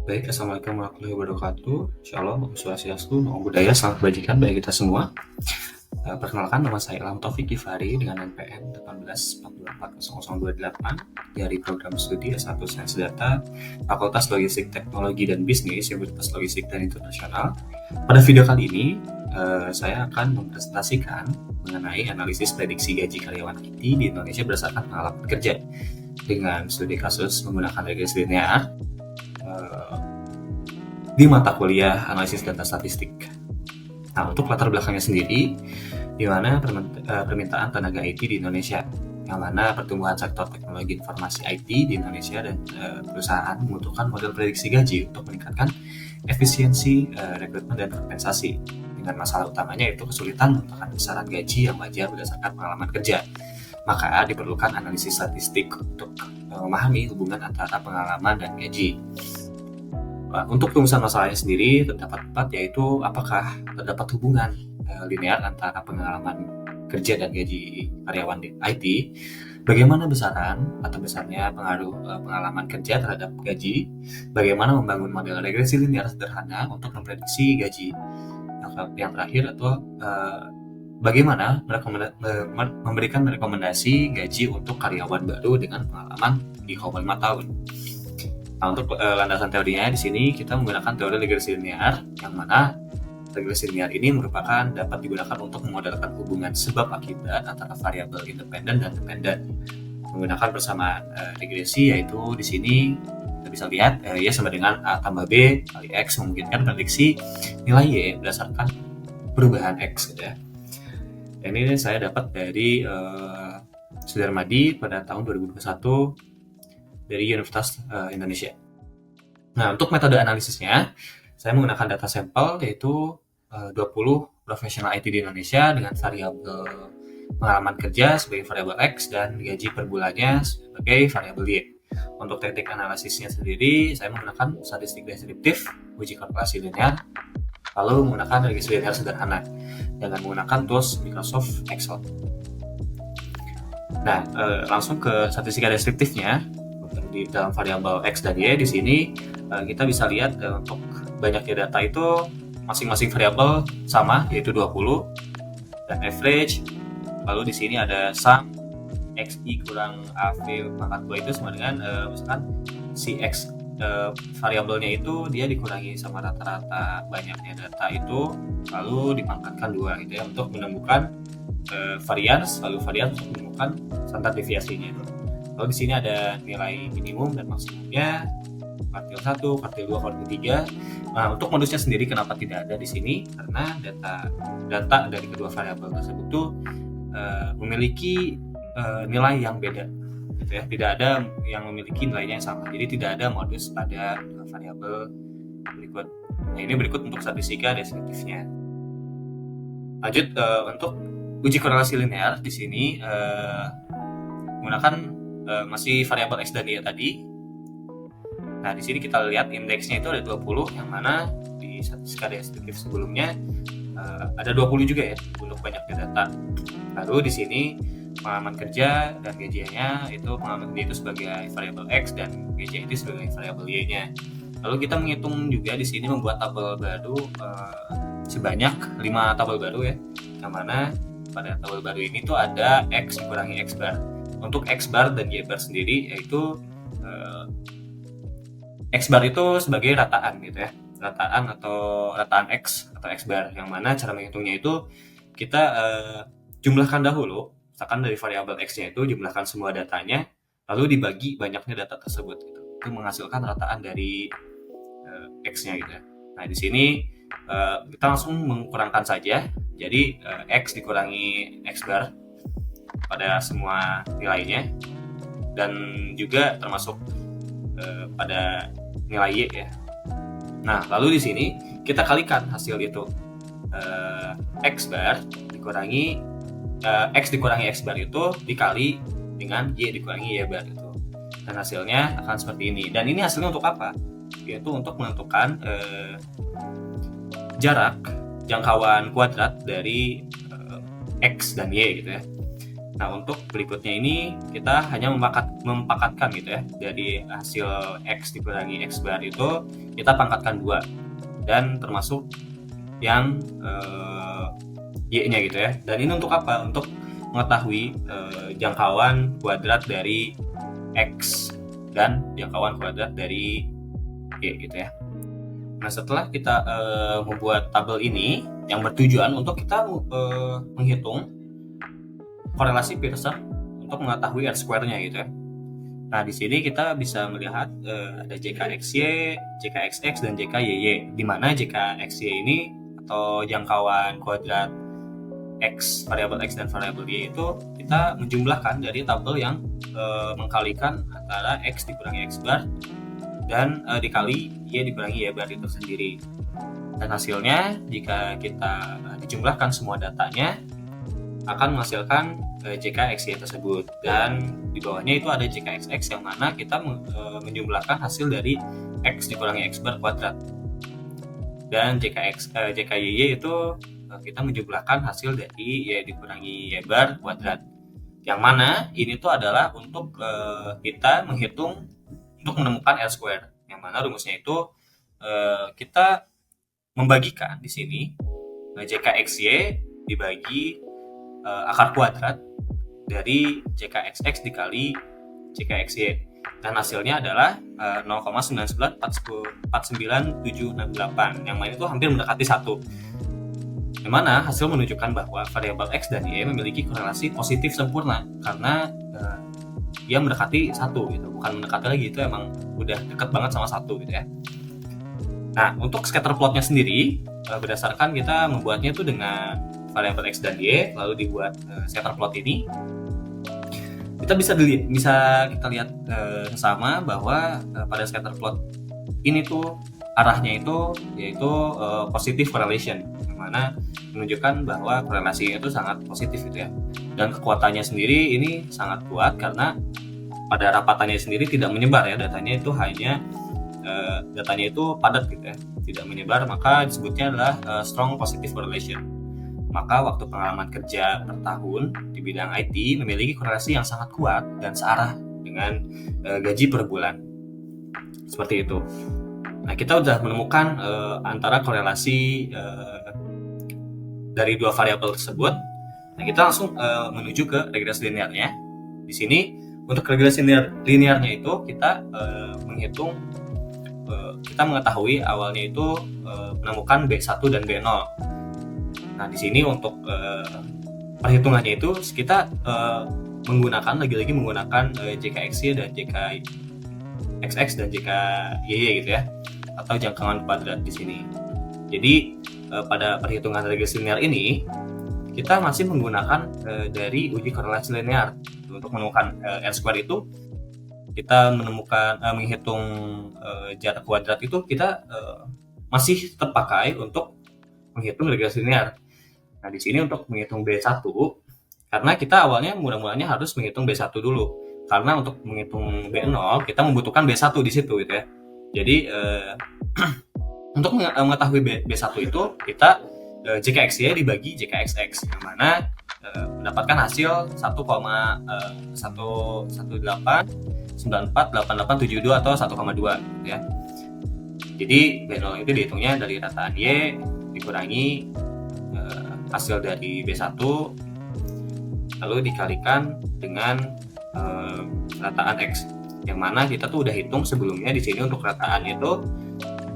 Baik, Assalamualaikum warahmatullahi wabarakatuh. Shalom, Om Swastiastu, Namo Buddhaya, selamat kebajikan bagi kita semua. Perkenalkan, nama saya Ilham Taufik Gifari dengan NPM 18440028 dari program studi S1 Sains Data, Fakultas Logistik Teknologi dan Bisnis, Universitas Logistik dan Internasional. Pada video kali ini, saya akan mempresentasikan mengenai analisis prediksi gaji karyawan IT di Indonesia berdasarkan pengalaman kerja dengan studi kasus menggunakan regresi linear di mata kuliah analisis data statistik. Nah, untuk latar belakangnya sendiri, di mana permintaan tenaga IT di Indonesia, yang mana pertumbuhan sektor teknologi informasi IT di Indonesia dan perusahaan membutuhkan model prediksi gaji untuk meningkatkan efisiensi rekrutmen dan kompensasi. Dengan masalah utamanya yaitu kesulitan menentukan besaran gaji yang wajar berdasarkan pengalaman kerja. Maka diperlukan analisis statistik untuk memahami hubungan antara pengalaman dan gaji. Untuk rumusan masalahnya sendiri terdapat 4, yaitu apakah terdapat hubungan linear antara pengalaman kerja dan gaji karyawan di IT, bagaimana besaran atau besarnya pengaruh pengalaman kerja terhadap gaji, bagaimana membangun model regresi linear sederhana untuk memprediksi gaji, yang terakhir atau bagaimana memberikan rekomendasi gaji untuk karyawan baru dengan pengalaman di bawah 5 tahun. Nah, untuk landasan teorinya di sini kita menggunakan teori regresi linear, yang mana regresi linear ini merupakan dapat digunakan untuk memodelkan hubungan sebab akibat antara variabel independen dan dependen. Menggunakan persamaan regresi, yaitu di sini kita bisa lihat Y sama dengan A tambah B kali X memungkinkan prediksi nilai Y berdasarkan perubahan X gitu ya. Dan ini saya dapat dari Sudarmadi pada tahun 2021 dari Universitas Indonesia. Nah, untuk metode analisisnya, saya menggunakan data sampel yaitu 20 profesional IT di Indonesia dengan variabel pengalaman kerja sebagai variabel X dan gaji per bulannya sebagai variabel Y. Untuk teknik analisisnya sendiri, saya menggunakan statistik deskriptif, uji kalkulasi linear, lalu menggunakan regresi linear sederhana dengan menggunakan tools Microsoft Excel. Nah, langsung ke statistika deskriptifnya. Di dalam variabel X dan Y di sini kita bisa lihat untuk banyaknya data itu masing-masing variabel sama, yaitu 20 dan average. Lalu di sini ada sum XI kurang AV pangkat 2 itu sama dengan misalkan si X variabelnya itu dia dikurangi sama rata-rata banyaknya data itu lalu dipangkatkan 2 gitu ya, untuk menemukan varians, lalu varians untuk menemukan standar deviasinya. Lalu di sini ada nilai minimum dan maksimumnya, kuartil 1, kuartil 2, kuartil 3. Nah, untuk modusnya sendiri kenapa tidak ada di sini? Karena data dari kedua variabel tersebut tuh memiliki nilai yang beda, gitu ya. Tidak ada yang memiliki nilainya yang sama. Jadi tidak ada modus pada variabel berikut. Nah, ini berikut untuk statistika deskriptifnya. Lanjut untuk uji korelasi linear di sini menggunakan masih variabel X dan Y tadi. Nah, di sini kita lihat indeksnya itu ada 20, yang mana di statistika deskriptif sebelumnya ada 20 juga ya untuk banyaknya data. Lalu di sini pengalaman kerja dan gajinya itu pengalaman kerja itu sebagai variabel X dan gaji itu sebagai variabel Y-nya. Lalu kita menghitung juga di sini membuat tabel baru sebanyak 5 tabel baru ya. Yang mana pada tabel baru ini tuh ada X dikurangi X bar. Untuk X bar dan Y bar sendiri yaitu X bar itu sebagai rataan gitu ya, rataan X atau X bar, yang mana cara menghitungnya itu kita jumlahkan dahulu, misalkan dari variabel X-nya itu jumlahkan semua datanya, lalu dibagi banyaknya data tersebut gitu. Itu menghasilkan rataan dari X-nya gitu ya. Nah, di sini kita langsung mengkurangkan saja, jadi X dikurangi X bar pada semua nilainya, dan juga termasuk pada nilai Y ya. Nah, lalu di sini kita kalikan hasil itu, X bar dikurangi X dikurangi X bar itu dikali dengan Y dikurangi Y bar itu, dan hasilnya akan seperti ini. Dan ini hasilnya untuk apa? Yaitu untuk menentukan jarak jangkauan kuadrat dari X dan Y gitu ya. Nah, untuk berikutnya ini kita hanya mempakatkan gitu ya, dari hasil X dikurangi X bar itu kita pangkatkan 2, dan termasuk yang Y-nya gitu ya. Dan ini untuk apa? Untuk mengetahui jangkauan kuadrat dari X dan jangkauan kuadrat dari Y gitu ya. Nah, setelah kita membuat tabel ini yang bertujuan untuk kita menghitung korelasi Pearson untuk mengetahui R-square-nya gitu ya. Nah, di sini kita bisa melihat ada JKXY, JKXX, dan JKYY, di mana JKXY ini atau jangkauan kuadrat X, variabel X dan variabel Y itu kita menjumlahkan dari tabel yang mengkalikan antara X dikurangi X bar dan dikali Y dikurangi Y bar itu sendiri. Dan hasilnya jika kita dijumlahkan semua datanya akan menghasilkan JKXY tersebut, dan di bawahnya itu ada JKXX yang mana kita menjumlahkan hasil dari X dikurangi X bar kuadrat, dan JKYY itu kita menjumlahkan hasil dari Y dikurangi Y bar kuadrat, yang mana ini tuh adalah untuk kita menghitung untuk menemukan R-square, yang mana rumusnya itu kita membagikan di sini JKXY dibagi akar kuadrat dari JKXX dikali JKXY, dan hasilnya adalah 0,9949768, yang mana itu hampir mendekati 1, yang mana hasil menunjukkan bahwa variabel X dan Y memiliki korelasi positif sempurna karena dia mendekati 1 gitu, bukan mendekati lagi, itu emang udah dekat banget sama 1 gitu ya. Nah, untuk scatter plotnya sendiri berdasarkan kita membuatnya itu dengan variabel X dan Y, lalu dibuat scatter plot ini, kita bisa kita lihat sama bahwa pada scatter plot ini tuh arahnya itu yaitu positive correlation, yang mana menunjukkan bahwa korelasinya itu sangat positif gitu ya. Dan kekuatannya sendiri ini sangat kuat karena pada rapatannya sendiri tidak menyebar ya, datanya itu hanya datanya itu padat gitu ya, tidak menyebar, maka disebutnya adalah strong positive correlation. Maka waktu pengalaman kerja per tahun di bidang IT memiliki korelasi yang sangat kuat dan searah dengan gaji per bulan. Seperti itu. Nah, kita sudah menemukan antara korelasi dari dua variabel tersebut. Nah, kita langsung menuju ke regresi linearnya. Di sini untuk regresi linearnya itu kita menghitung, kita mengetahui awalnya itu menemukan B1 dan B0. Nah, di sini untuk perhitungannya itu kita lagi-lagi menggunakan JKXY dan JKXX dan JKYY gitu ya, atau jangkauan kuadrat di sini. Jadi pada perhitungan regresi linear ini kita masih menggunakan dari uji korelasi linear untuk menemukan R-square itu. Kita menghitung jarak kuadrat itu kita masih terpakai untuk menghitung regresi linear. Nah, di sini untuk menghitung B1, karena kita awalnya mulanya harus menghitung B1 dulu. Karena untuk menghitung B0 kita membutuhkan B1 di situ gitu ya. Jadi untuk mengetahui B1 itu kita JKXY dibagi JKXX, yang mana mendapatkan hasil 1,118948872 atau 1,2 gitu ya. Jadi B0 itu dihitungnya dari rataan Y dikurangi hasil dari B1 lalu dikalikan dengan rataan X, yang mana kita tuh udah hitung sebelumnya di sini untuk rataan itu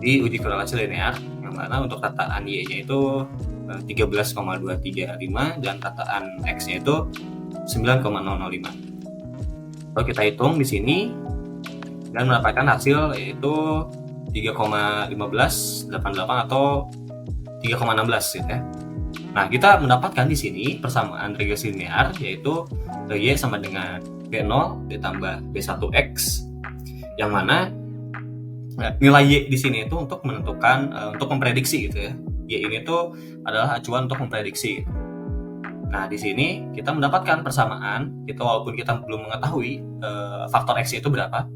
di uji korelasi linear, yang mana untuk rataan Y-nya itu 13,235 dan rataan X-nya itu 9,005. Lalu kita hitung di sini dan mendapatkan hasil yaitu 3,1588 atau 3,16 gitu ya. Nah, kita mendapatkan di sini persamaan regresi linear, yaitu Y sama dengan B0 ditambah B1X, yang mana nilai Y di sini itu untuk menentukan, untuk memprediksi gitu ya. Y ini tuh adalah acuan untuk memprediksi. Nah, di sini kita mendapatkan persamaan, kita walaupun kita belum mengetahui faktor X itu berapa,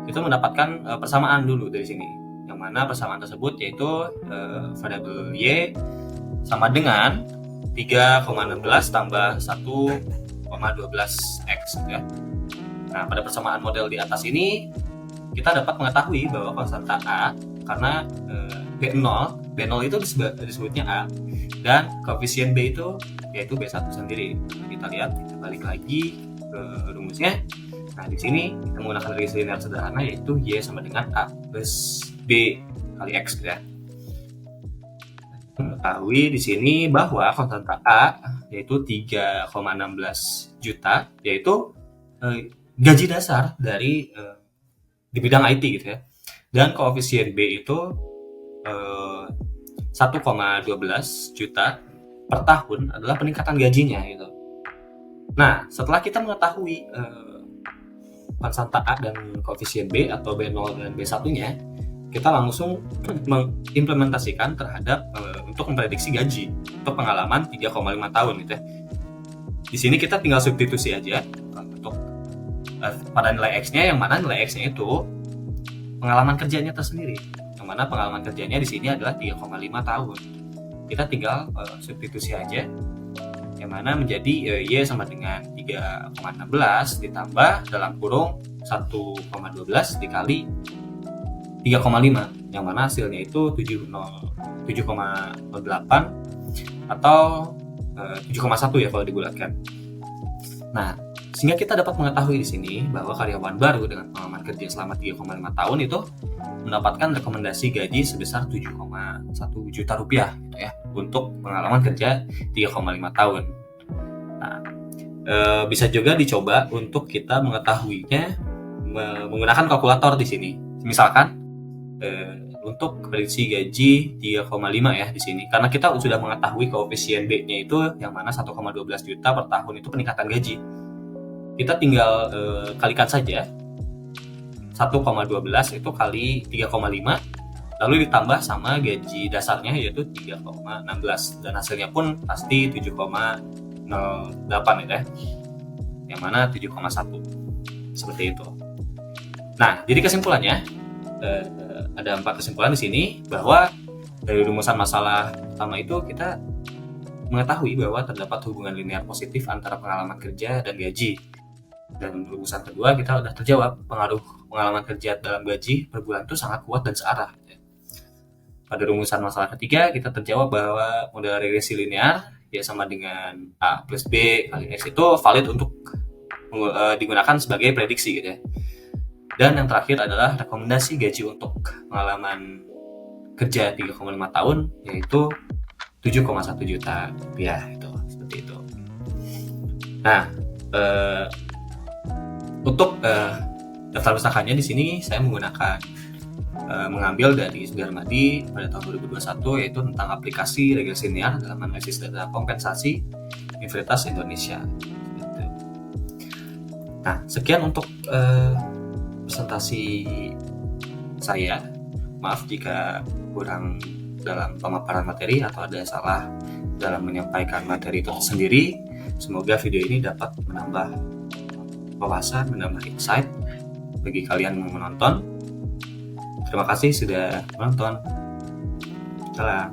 kita mendapatkan persamaan dulu dari sini, yang mana persamaan tersebut yaitu variabel Y sama dengan 3,16 tambah 1 1,12x ya. Nah, pada persamaan model di atas ini kita dapat mengetahui bahwa konstanta A karena B0 itu disebutnya A, dan koefisien B itu yaitu B1 sendiri. Kita lihat, kita balik lagi ke rumusnya. Nah, di sini kita menggunakan regresi linear sederhana, yaitu Y sama dengan A plus B kali X ya. Mengetahui di sini bahwa konstanta A yaitu 3,16 juta, yaitu gaji dasar dari di bidang IT gitu ya. Dan koefisien B itu 1,12 juta per tahun adalah peningkatan gajinya gitu. Nah, setelah kita mengetahui konstanta A dan koefisien B atau B0 dan B1-nya, kita langsung mengimplementasikan terhadap untuk memprediksi gaji untuk pengalaman 3,5 tahun gitu ya. Di sini kita tinggal substitusi aja untuk pada nilai X-nya, yang mana nilai X-nya itu pengalaman kerjanya tersendiri. Yang mana pengalaman kerjanya di sini adalah 3,5 tahun. Kita tinggal substitusi aja, yang mana menjadi Y sama dengan 3,16 ditambah dalam kurung 1,12 dikali 3,5, yang mana hasilnya itu 7,08 atau 7,1 ya kalau dibulatkan. Nah, sehingga kita dapat mengetahui di sini bahwa karyawan baru dengan pengalaman kerja selama 3,5 tahun itu mendapatkan rekomendasi gaji sebesar 7,1 juta rupiah gitu ya, untuk pengalaman kerja 3,5 tahun. Nah, bisa juga dicoba untuk kita mengetahuinya menggunakan kalkulator di sini. Misalkan untuk prediksi gaji 3,5 ya di sini, karena kita sudah mengetahui koefisien B-nya itu yang mana 1,12 juta per tahun itu peningkatan gaji. Kita tinggal kalikan saja 1,12 itu kali 3,5 lalu ditambah sama gaji dasarnya yaitu 3,16, dan hasilnya pun pasti 7,08 ya, yang mana 7,1 seperti itu. Nah, jadi kesimpulannya ada 4 kesimpulan di sini, bahwa dari rumusan masalah pertama itu kita mengetahui bahwa terdapat hubungan linear positif antara pengalaman kerja dan gaji. Dan rumusan kedua kita sudah terjawab, pengaruh pengalaman kerja dalam gaji per bulan itu sangat kuat dan searah. Pada rumusan masalah ketiga kita terjawab bahwa model regresi linear ya sama dengan A plus B kali X itu valid untuk digunakan sebagai prediksi gitu ya. Dan yang terakhir adalah rekomendasi gaji untuk pengalaman kerja 3,5 tahun yaitu 7,1 juta rupiah itu, seperti itu. Nah, untuk daftar pustakannya di sini saya menggunakan mengambil dari Sudarmadi pada tahun 2021, yaitu tentang aplikasi regresi linear dalam analisis data kompensasi Universitas Indonesia. Gitu. Nah, sekian untuk presentasi saya. Maaf jika kurang dalam pemaparan materi atau ada salah dalam menyampaikan materi itu sendiri. Semoga video ini dapat menambah wawasan, menambah insight bagi kalian yang menonton. Terima kasih sudah menonton. Salam.